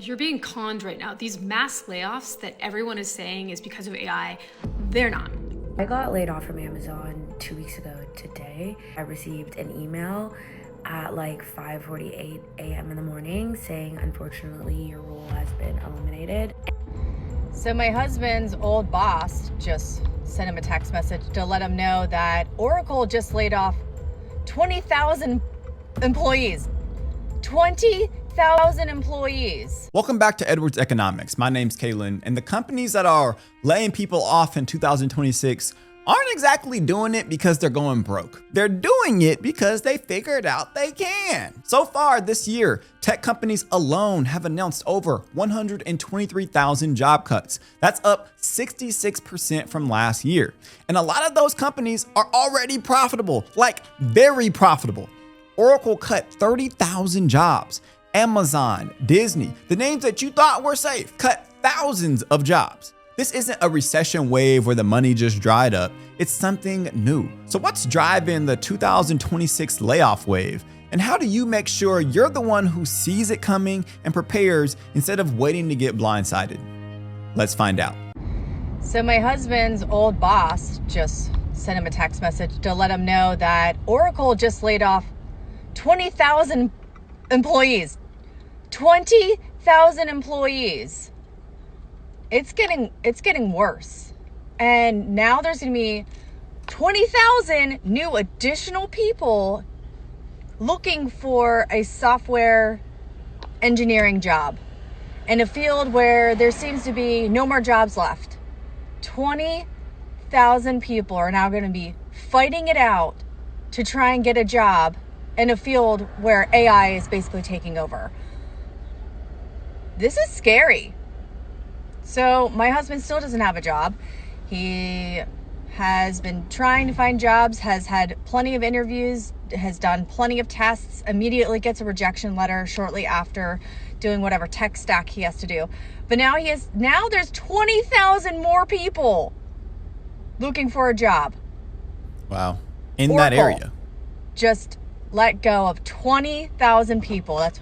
You're being conned right now. These mass layoffs that everyone is saying is because of AI, they're not. I got laid off from Amazon 2 weeks ago today. I received an email at like 5:48 a.m. in the morning saying, unfortunately, your role has been eliminated. So my husband's old boss just sent him a text message to let him know that Oracle just laid off 20,000 employees. 20,000 employees. Welcome back to Edwards Economics. My name's Kaylin, and the companies that are laying people off in 2026 aren't exactly doing it because they're going broke. They're doing it because they figured out they can. So far this year, tech companies alone have announced over 123,000 job cuts. That's up 66% from last year. And a lot of those companies are already profitable, like very profitable. Oracle cut 30,000 jobs. Amazon, Disney, the names that you thought were safe, cut thousands of jobs. This isn't a recession wave where the money just dried up. It's something new. So what's driving the 2026 layoff wave? And how do you make sure you're the one who sees it coming and prepares instead of waiting to get blindsided? Let's find out. So my husband's old boss just sent him a text message to let him know that Oracle just laid off 20,000 employees. 20,000 employees. It's getting worse. And now there's going to be 20,000 new additional people looking for a software engineering job in a field where there seems to be no more jobs left. 20,000 people are now going to be fighting it out to try and get a job in a field where AI is basically taking over. This is scary. So my husband still doesn't have a job. He has been trying to find jobs, has had plenty of interviews, has done plenty of tests, immediately gets a rejection letter shortly after doing whatever tech stack he has to do. But now there's 20,000 more people looking for a job. Wow. In that area. Just let go of 20,000 people. That's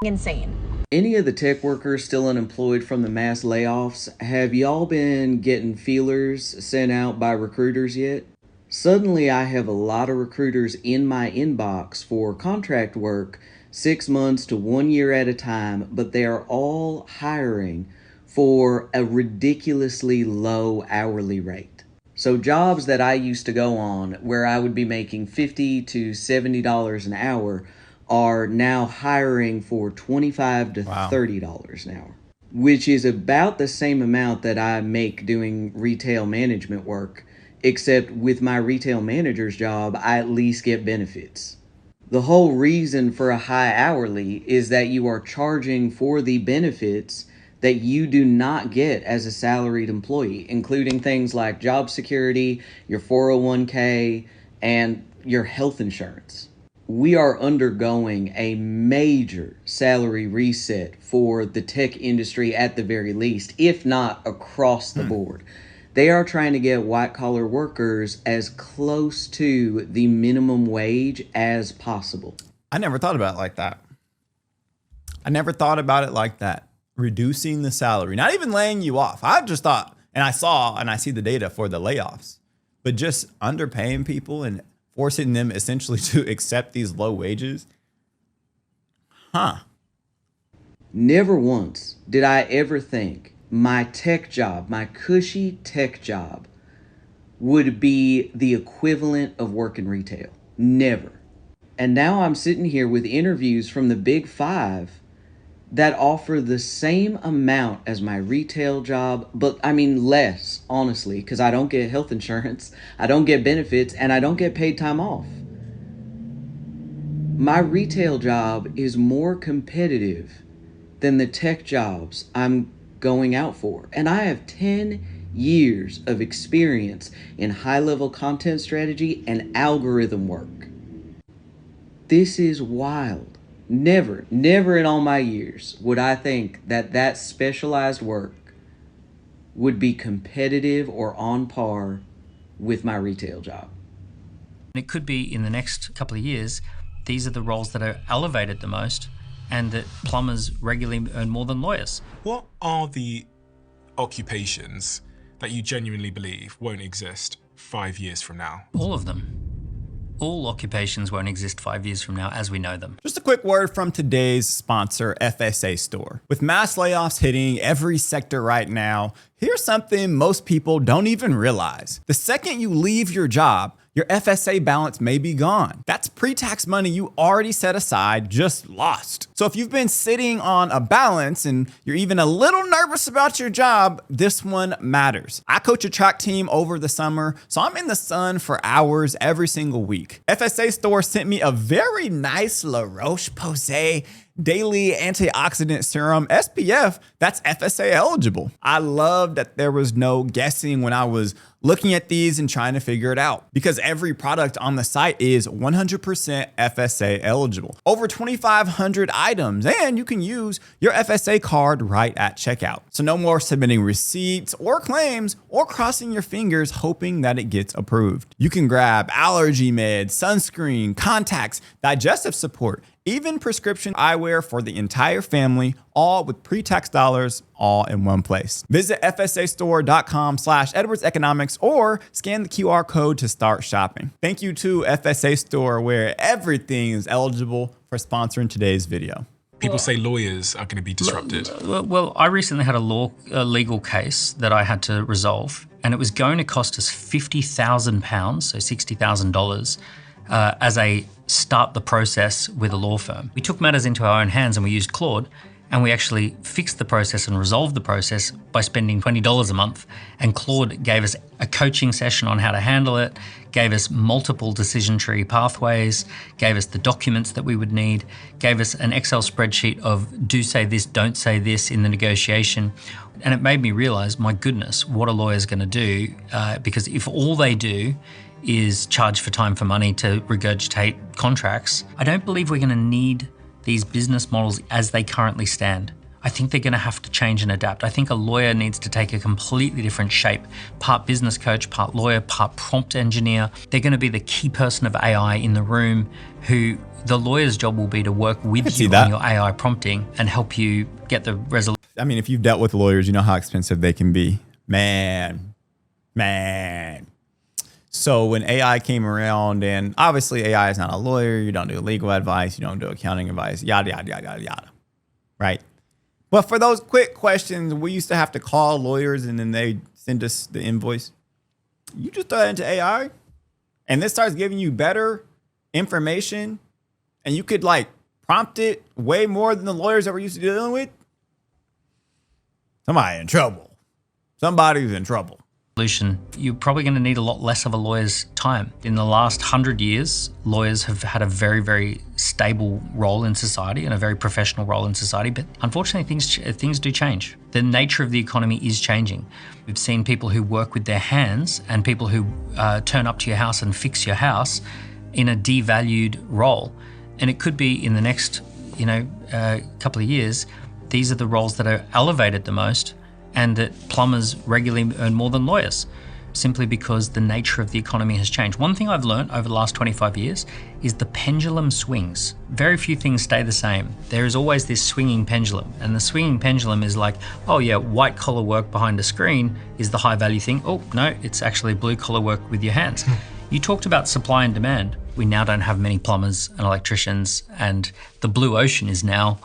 insane. Any of the tech workers still unemployed from the mass layoffs, have y'all been getting feelers sent out by recruiters yet? Suddenly I have a lot of recruiters in my inbox for contract work 6 months to 1 year at a time, but they are all hiring for a ridiculously low hourly rate. So jobs that I used to go on where I would be making $50 to $70 an hour are now hiring for $25 to $30 an hour, which is about the same amount that I make doing retail management work, except with my retail manager's job, I at least get benefits. The whole reason for a high hourly is that you are charging for the benefits that you do not get as a salaried employee, including things like job security, your 401k, and your health insurance. We are undergoing a major salary reset for the tech industry at the very least, if not across the board. They are trying to get white-collar workers as close to the minimum wage as possible. I never thought about it like that. Reducing the salary, not even laying you off. I just thought, and I see the data for the layoffs, but just underpaying people and forcing them essentially to accept these low wages. Never once did I ever think my tech job, my cushy tech job, would be the equivalent of working retail. Never. And now I'm sitting here with interviews from the Big Five that offer the same amount as my retail job, but I mean less, honestly, because I don't get health insurance, I don't get benefits, and I don't get paid time off. My retail job is more competitive than the tech jobs I'm going out for, and I have 10 years of experience in high-level content strategy and algorithm work. This is wild. Never in all my years would I think that specialized work would be competitive or on par with my retail job. It could be in the next couple of years, these are the roles that are elevated the most and that plumbers regularly earn more than lawyers. What are the occupations that you genuinely believe won't exist 5 years from now? All of them. All occupations won't exist 5 years from now as we know them. Just a quick word from today's sponsor, FSA Store. With mass layoffs hitting every sector right now, here's something most people don't even realize. The second you leave your job, your FSA balance may be gone. That's pre-tax money you already set aside, just lost. So if you've been sitting on a balance and you're even a little nervous about your job, this one matters. I coach a track team over the summer, so I'm in the sun for hours every single week. FSA Store sent me a very nice La Roche-Posay daily antioxidant serum, SPF, that's FSA eligible. I love that there was no guessing when I was looking at these and trying to figure it out, because every product on the site is 100% FSA eligible. Over 2,500 items, and you can use your FSA card right at checkout. So no more submitting receipts or claims or crossing your fingers hoping that it gets approved. You can grab allergy meds, sunscreen, contacts, digestive support, even prescription eyewear for the entire family, all with pre-tax dollars, all in one place. Visit fsastore.com/EdwardsEconomics or scan the QR code to start shopping. Thank you to FSA Store, where everything is eligible, for sponsoring today's video. People say lawyers are going to be disrupted. Well, I recently had a legal case that I had to resolve, and it was going to cost us £50,000, so $60,000, as a start the process with a law firm. We took matters into our own hands and we used Claude, and we actually fixed the process and resolved the process by spending $20 a month. And Claude gave us a coaching session on how to handle it, gave us multiple decision tree pathways, gave us the documents that we would need, gave us an Excel spreadsheet of do say this, don't say this in the negotiation. And it made me realize, my goodness, what a lawyer's going to do, because if all they do is charge for time for money to regurgitate contracts, I don't believe we're going to need these business models as they currently stand. I think they're going to have to change and adapt. I think a lawyer needs to take a completely different shape. Part business coach, part lawyer, part prompt engineer. They're going to be the key person of AI in the room, who the lawyer's job will be to work with you on your AI prompting and help you get the resolution. I mean, if you've dealt with lawyers, you know how expensive they can be. Man. So when AI came around, and obviously AI is not a lawyer, you don't do legal advice, you don't do accounting advice, yada, yada, yada, yada, yada, right? But for those quick questions, we used to have to call lawyers and then they send us the invoice. You just throw that into AI and this starts giving you better information, and you could like prompt it way more than the lawyers that we're used to dealing with. Somebody's in trouble. You're probably going to need a lot less of a lawyer's time. In the last 100 years, lawyers have had a very, very stable role in society and a very professional role in society. But unfortunately, things do change. The nature of the economy is changing. We've seen people who work with their hands and people who turn up to your house and fix your house in a devalued role. And it could be in the next, couple of years, these are the roles that are elevated the most, and that plumbers regularly earn more than lawyers, simply because the nature of the economy has changed. One thing I've learned over the last 25 years is the pendulum swings. Very few things stay the same. There is always this swinging pendulum, and the swinging pendulum is like, oh yeah, white collar work behind a screen is the high value thing. Oh no, it's actually blue collar work with your hands. You talked about supply and demand. We now don't have many plumbers and electricians, and the blue ocean is now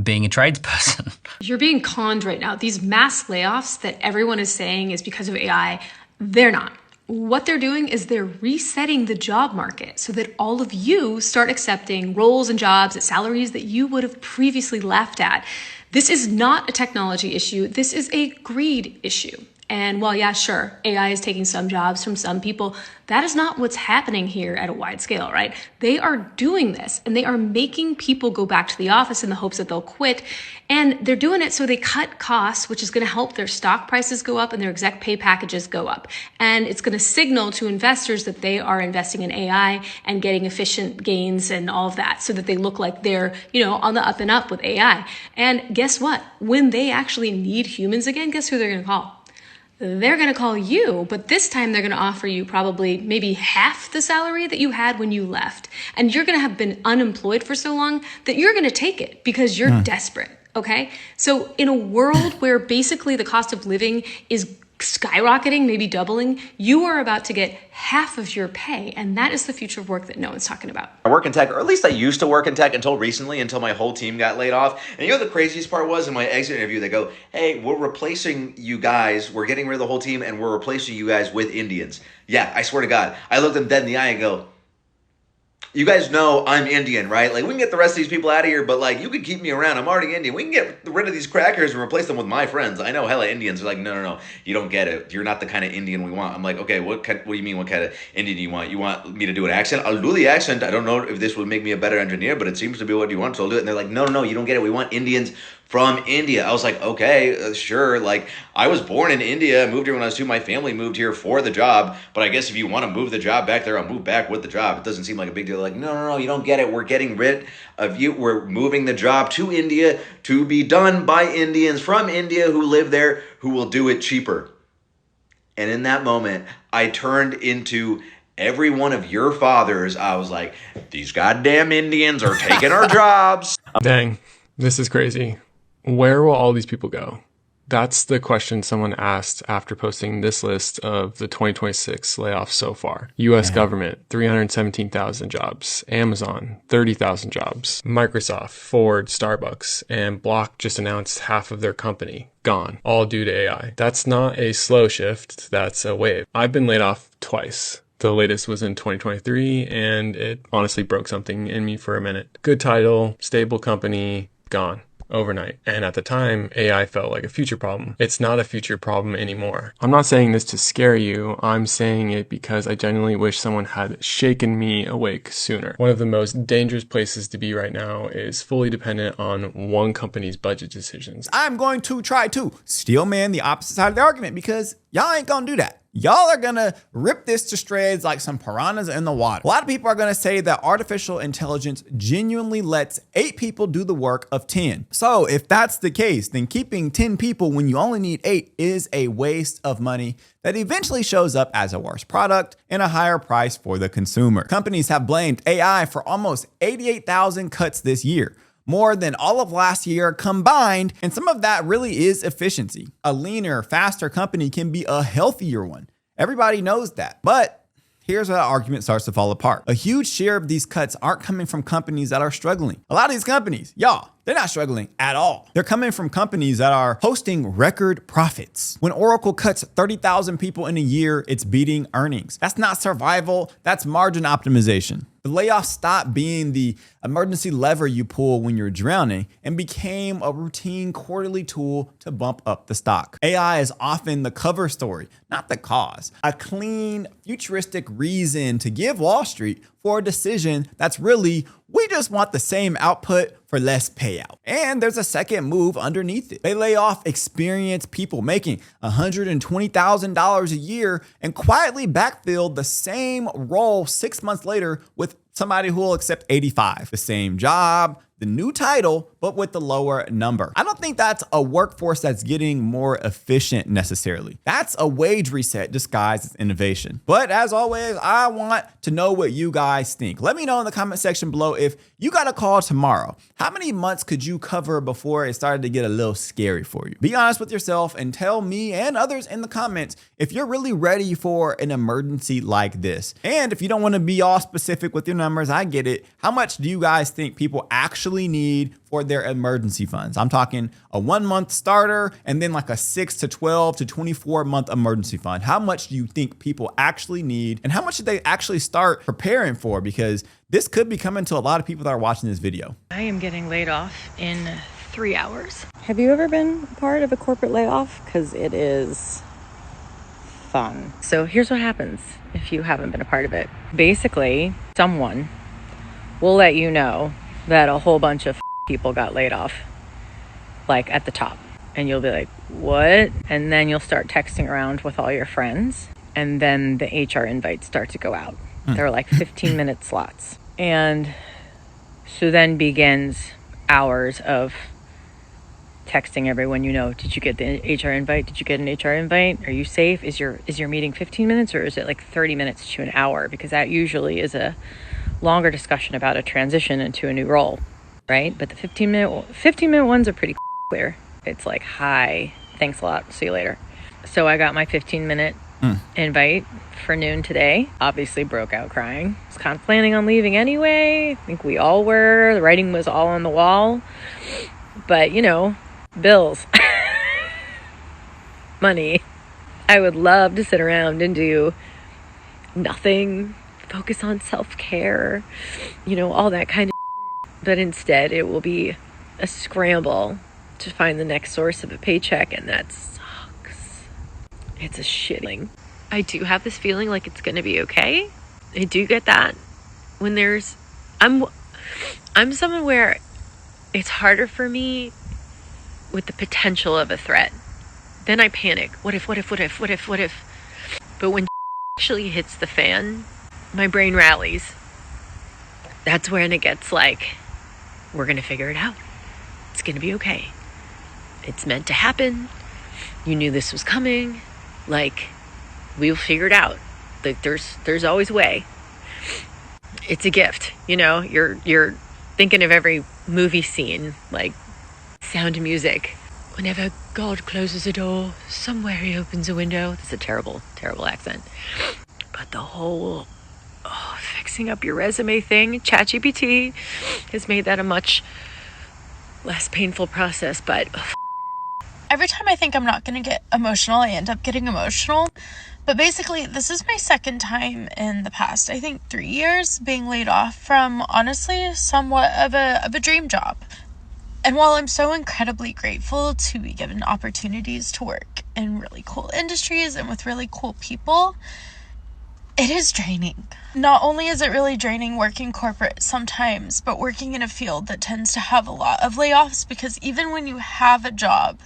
being a tradesperson. You're being conned right now. These mass layoffs that everyone is saying is because of AI, they're not. What they're doing is they're resetting the job market so that all of you start accepting roles and jobs at salaries that you would have previously laughed at. This is not a technology issue. This is a greed issue. And while, yeah, sure, AI is taking some jobs from some people, that is not what's happening here at a wide scale, right? They are doing this, and they are making people go back to the office in the hopes that they'll quit. And they're doing it so they cut costs, which is going to help their stock prices go up and their exec pay packages go up. And it's going to signal to investors that they are investing in AI and getting efficient gains and all of that, so that they look like they're, on the up and up with AI. And guess what? When they actually need humans again, guess who they're going to call? they're going to call you, but this time they're going to offer you probably maybe half the salary that you had when you left. And you're going to have been unemployed for so long that you're going to take it because you're desperate. Okay. So in a world where basically the cost of living is skyrocketing, maybe doubling, you are about to get half of your pay. And that is the future of work that no one's talking about. I work in tech, or at least I used to work in tech until recently, until my whole team got laid off. And you know the craziest part was in my exit interview, they go, hey, we're replacing you guys. We're getting rid of the whole team and we're replacing you guys with Indians. Yeah, I swear to God. I looked them dead in the eye and go, you guys know I'm Indian, right? Like, we can get the rest of these people out of here, but like, you can keep me around. I'm already Indian. We can get rid of these crackers and replace them with my friends. I know hella Indians are like, no, you don't get it. You're not the kind of Indian we want. I'm like, okay, what do you mean? What kind of Indian do you want? You want me to do an accent? I'll do the accent. I don't know if this would make me a better engineer, but it seems to be what you want, so I'll do it. And they're like, no, you don't get it. We want Indians from India. I was like, okay, sure. Like, I was born in India, moved here when I was 2. My family moved here for the job. But I guess if you want to move the job back there, I'll move back with the job. It doesn't seem like a big deal. Like, no, you don't get it. We're getting rid of you. We're moving the job to India to be done by Indians from India who live there, who will do it cheaper. And in that moment, I turned into every one of your fathers. I was like, these goddamn Indians are taking our jobs. Dang, this is crazy. Where will all these people go? That's the question someone asked after posting this list of the 2026 layoffs so far. U.S. government, 317,000 jobs. Amazon, 30,000 jobs. Microsoft, Ford, Starbucks, and Block just announced half of their company gone, all due to AI. That's not a slow shift, that's a wave. I've been laid off twice. The latest was in 2023, and it honestly broke something in me for a minute. Good title, stable company, gone overnight. And at the time, AI felt like a future problem. It's not a future problem anymore. I'm not saying this to scare you. I'm saying it because I genuinely wish someone had shaken me awake sooner. One of the most dangerous places to be right now is fully dependent on one company's budget decisions. I'm going to try to steel man the opposite side of the argument because y'all ain't gonna do that. Y'all are gonna rip this to shreds like some piranhas in the water. A lot of people are gonna say that artificial intelligence genuinely lets 8 people do the work of 10. So if that's the case, then keeping 10 people when you only need 8 is a waste of money that eventually shows up as a worse product and a higher price for the consumer. Companies have blamed AI for almost 88,000 cuts this year, more than all of last year combined, and some of that really is efficiency. A leaner, faster company can be a healthier one. Everybody knows that. But here's where the argument starts to fall apart. A huge share of these cuts aren't coming from companies that are struggling. A lot of these companies, they're not struggling at all. They're coming from companies that are posting record profits. When Oracle cuts 30,000 people in a year, it's beating earnings. That's not survival, that's margin optimization. The layoffs stopped being the emergency lever you pull when you're drowning and became a routine quarterly tool to bump up the stock. AI is often the cover story, not the cause. A clean, futuristic reason to give Wall Street for a decision that's really, we just want the same output for less payout. And there's a second move underneath it. They lay off experienced people making $120,000 a year and quietly backfill the same role 6 months later with somebody who will accept 85. The same job, the new title, but with the lower number. I don't think that's a workforce that's getting more efficient necessarily. That's a wage reset disguised as innovation. But as always, I want to know what you guys think. Let me know in the comment section below if you got a call tomorrow. How many months could you cover before it started to get a little scary for you? Be honest with yourself and tell me and others in the comments if you're really ready for an emergency like this. And if you don't want to be all specific with your numbers, I get it. How much do you guys think people actually need for their emergency funds? I'm talking a 1 month starter and then like a 6 to 12 to 24 month emergency fund. How much do you think people actually need and how much should they actually start preparing for? Because this could be coming to a lot of people that are watching this video. I am getting laid off in 3 hours. Have you ever been part of a corporate layoff? Because it is fun. So here's what happens if you haven't been a part of it. Basically, someone will let you know that a whole bunch of people got laid off, like at the top. And you'll be like, what? And then you'll start texting around with all your friends. And then the HR invites start to go out. They're like 15-minute slots. And so then begins hours of texting everyone, did you get the HR invite? Did you get an HR invite? Are you safe? Is your meeting 15 minutes or is it like 30 minutes to an hour? Because that usually is a longer discussion about a transition into a new role, right? But the 15-minute ones are pretty clear. It's like, hi, thanks a lot, see you later. So I got my 15-minute invite for noon today. Obviously broke out crying. Was kind of planning on leaving anyway. I think we all were. The writing was all on the wall. But, bills. Money. I would love to sit around and do nothing, focus on self-care, all that kind of but instead it will be a scramble to find the next source of a paycheck, and that sucks. It's a shitting. I do have this feeling like it's going to be okay. I do get that when I'm someone where it's harder for me with the potential of a threat. Then I panic. What if? But when actually hits the fan, my brain rallies. That's when it gets like, we're going to figure it out. It's going to be okay. It's meant to happen. You knew this was coming. Like, we'll figure it out. Like, there's always a way. It's a gift, you're thinking of every movie scene, like Sound of Music. Whenever God closes a door, somewhere he opens a window. That's a terrible, terrible accent. But the whole fixing up your resume thing, ChatGPT has made that a much less painful process, but every time I think I'm not going to get emotional, I end up getting emotional. But basically, this is my second time in the past, I think 3 years, being laid off from, honestly, somewhat of a dream job. And while I'm so incredibly grateful to be given opportunities to work in really cool industries and with really cool people, it is draining. Not only is it really draining working corporate sometimes, but working in a field that tends to have a lot of layoffs, because even when you have a job,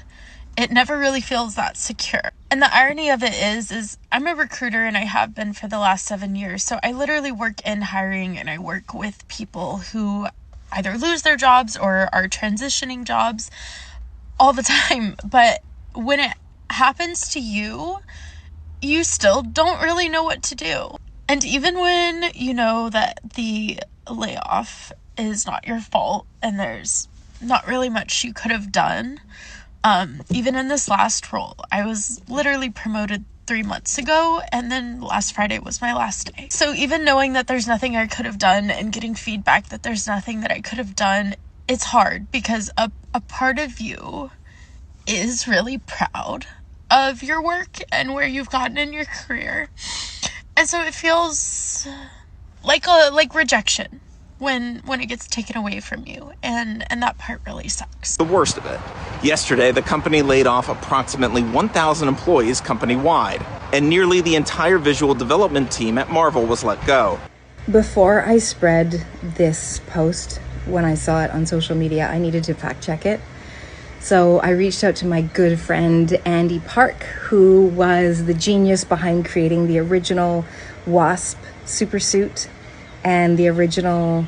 it never really feels that secure. And the irony of it is I'm a recruiter, and I have been for the last 7 years. So I literally work in hiring, and I work with people who either lose their jobs or are transitioning jobs all the time. But when it happens to you, you still don't really know what to do. And even when you know that the layoff is not your fault and there's not really much you could have done, even in this last role, I was literally promoted 3 months ago, and then last Friday was my last day. So even knowing that there's nothing I could have done and getting feedback that there's nothing that I could have done, it's hard, because a part of you is really proud of your work and where you've gotten in your career. And so it feels like rejection when it gets taken away from you, and that part really sucks. The worst of it. Yesterday, the company laid off approximately 1,000 employees company-wide, and nearly the entire visual development team at Marvel was let go. Before I spread this post, when I saw it on social media, I needed to fact check it. So I reached out to my good friend Andy Park, who was the genius behind creating the original Wasp supersuit and the original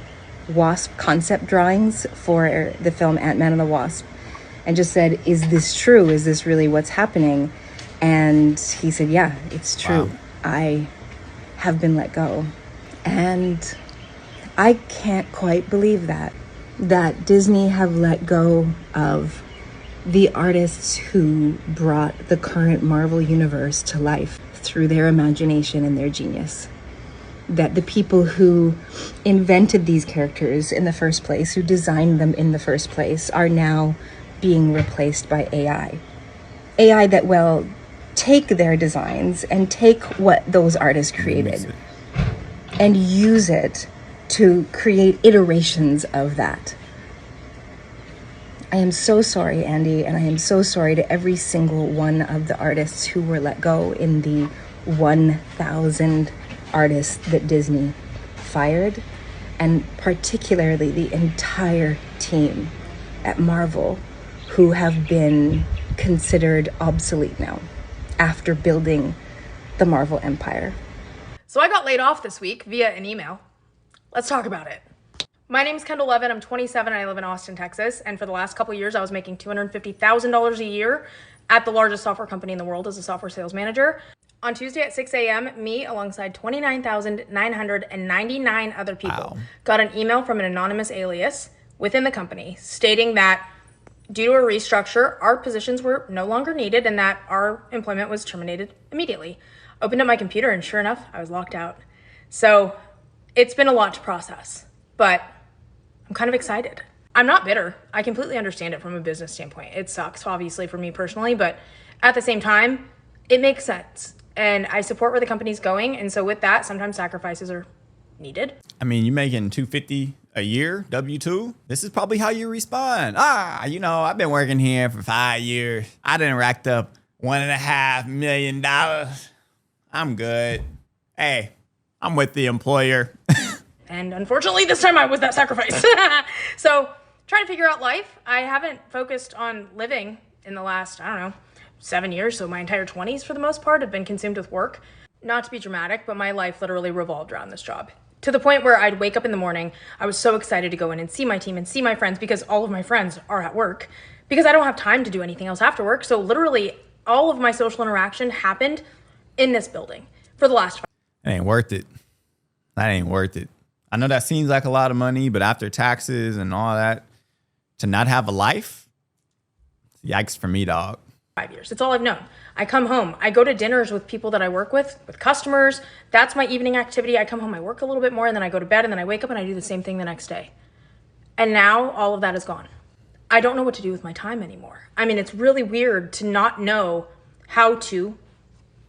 Wasp concept drawings for the film Ant-Man and the Wasp, and just said, is this true? Is this really what's happening? And he said, yeah, it's true. Wow. I have been let go. And I can't quite believe that Disney have let go of the artists who brought the current Marvel universe to life through their imagination and their genius. That the people who invented these characters in the first place, who designed them in the first place, are now being replaced by AI. AI that will take their designs and take what those artists created and use it to create iterations of that. I am so sorry, Andy, and I am so sorry to every single one of the artists who were let go in the 1,000 artists that Disney fired, and particularly the entire team at Marvel who have been considered obsolete now after building the Marvel empire. So I got laid off this week via an email. Let's talk about it. My name's Kendall Levin. I'm 27 and I live in Austin, Texas. And for the last couple of years, I was making $250,000 a year at the largest software company in the world as a software sales manager. On Tuesday at 6 a.m., me, alongside 29,999 other people, got an email from an anonymous alias within the company stating that due to a restructure, our positions were no longer needed and that our employment was terminated immediately. Opened up my computer and sure enough, I was locked out. So it's been a lot to process, but I'm kind of excited. I'm not bitter. I completely understand it from a business standpoint. It sucks, obviously, for me personally, but at the same time, it makes sense. And I support where the company's going. And so with that, sometimes sacrifices are needed. I mean, you're making $250 a year, W-2. This is probably how you respond. I've been working here for 5 years. I done racked up $1.5 million. I'm good. Hey, I'm with the employer. And unfortunately, this time I was that sacrifice. So trying to figure out life. I haven't focused on living in the last, 7 years. So my entire 20s, for the most part, have been consumed with work. Not to be dramatic, but my life literally revolved around this job. To the point where I'd wake up in the morning, I was so excited to go in and see my team and see my friends because all of my friends are at work. Because I don't have time to do anything else after work. So literally all of my social interaction happened in this building for the last 5 years. It ain't worth it. That ain't worth it. I know that seems like a lot of money, but after taxes and all that, to not have a life, yikes for me, dog. 5 years. It's all I've known. I come home. I go to dinners with people that I work with customers. That's my evening activity. I come home, I work a little bit more, and then I go to bed, and then I wake up and I do the same thing the next day. And now all of that is gone. I don't know what to do with my time anymore. I mean, it's really weird to not know how to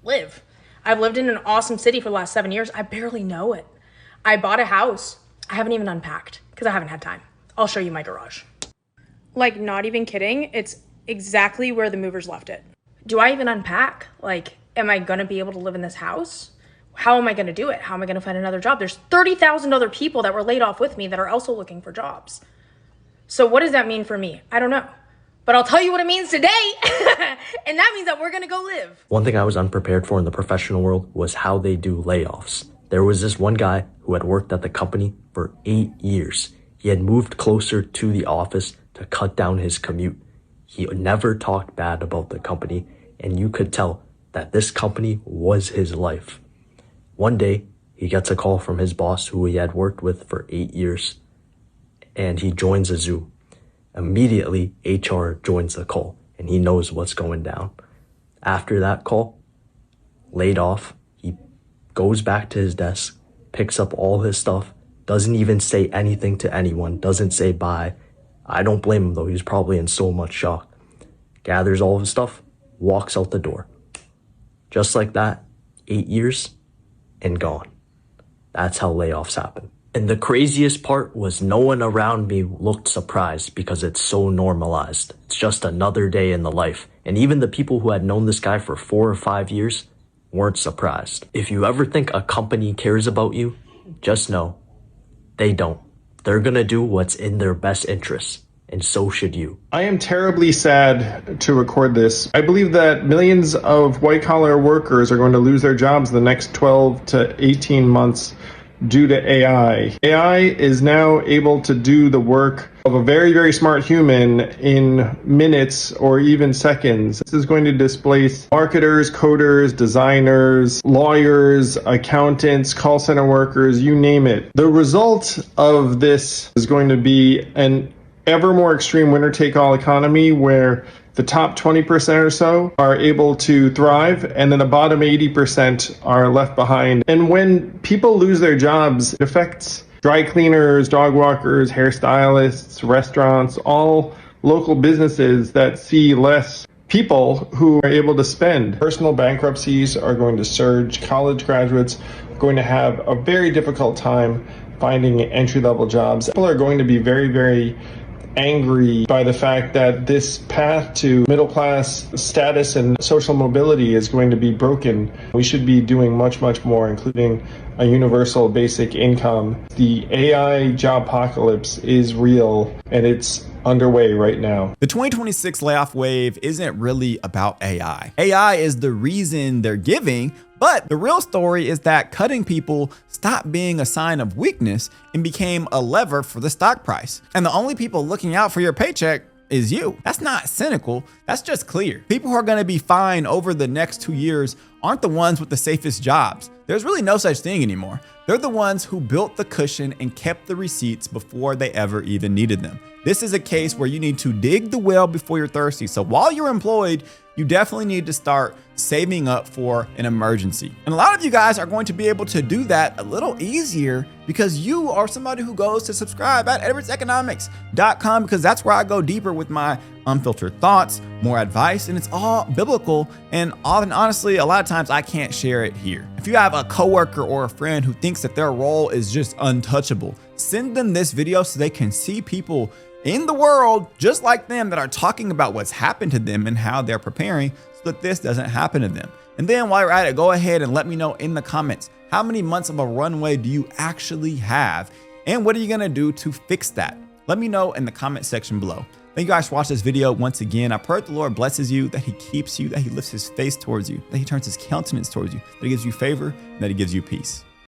live. I've lived in an awesome city for the last 7 years. I barely know it. I bought a house. I haven't even unpacked because I haven't had time. I'll show you my garage. Like, not even kidding. It's exactly where the movers left it. Do I even unpack? Like, am I going to be able to live in this house? How am I going to do it? How am I going to find another job? There's 30,000 other people that were laid off with me that are also looking for jobs. So what does that mean for me? I don't know. But I'll tell you what it means today. And that means that we're going to go live. One thing I was unprepared for in the professional world was how they do layoffs. There was this one guy who had worked at the company for 8 years. He had moved closer to the office to cut down his commute. He never talked bad about the company, and you could tell that this company was his life. One day, he gets a call from his boss who he had worked with for 8 years, and he joins a Zoom. Immediately, HR joins the call, and he knows what's going down. After that call, laid off, he goes back to his desk, picks up all his stuff, doesn't even say anything to anyone, doesn't say bye. I don't blame him though, he's probably in so much shock. Gathers all of his stuff, walks out the door. Just like that, 8 years and gone. That's how layoffs happen. And the craziest part was no one around me looked surprised because it's so normalized. It's just another day in the life. And even the people who had known this guy for 4 or 5 years weren't surprised. If you ever think a company cares about you, just know they don't. They're gonna do what's in their best interests, and so should you. I am terribly sad to record this. I believe that millions of white-collar workers are going to lose their jobs in the next 12 to 18 months due to AI. AI is now able to do the work of a very, very smart human in minutes or even seconds. This is going to displace marketers, coders, designers, lawyers, accountants, call center workers, you name it. The result of this is going to be an ever more extreme winner-take-all economy where the top 20% or so are able to thrive, and then the bottom 80% are left behind. And when people lose their jobs, it affects dry cleaners, dog walkers, hairstylists, restaurants, all local businesses that see less people who are able to spend. Personal bankruptcies are going to surge. College graduates are going to have a very difficult time finding entry-level jobs. People are going to be very, very angry by the fact that this path to middle-class status and social mobility is going to be broken. We should be doing much, much more, including a universal basic income. The AI job apocalypse is real, and it's underway right now. The 2026 layoff wave isn't really about AI. AI is the reason they're giving, But the real story is that cutting people stopped being a sign of weakness and became a lever for the stock price. And the only people looking out for your paycheck is you. That's not cynical, that's just clear. People who are gonna be fine over the next 2 years aren't the ones with the safest jobs. There's really no such thing anymore. They're the ones who built the cushion and kept the receipts before they ever even needed them. This is a case where you need to dig the well before you're thirsty. So while you're employed, you definitely need to start saving up for an emergency. And a lot of you guys are going to be able to do that a little easier because you are somebody who goes to subscribe at edwardseconomics.com, because that's where I go deeper with my unfiltered thoughts, more advice, and it's all biblical. And honestly, a lot of times I can't share it here. If you have a coworker or a friend who thinks that their role is just untouchable, send them this video so they can see people in the world just like them that are talking about what's happened to them and how they're preparing so that this doesn't happen to them. And then while you're at it, go ahead and let me know in the comments, how many months of a runway do you actually have? And what are you gonna do to fix that? Let me know in the comment section below. Thank you guys for watching this video. Once again, I pray that the Lord blesses you, that he keeps you, that he lifts his face towards you, that he turns his countenance towards you, that he gives you favor, and that he gives you peace.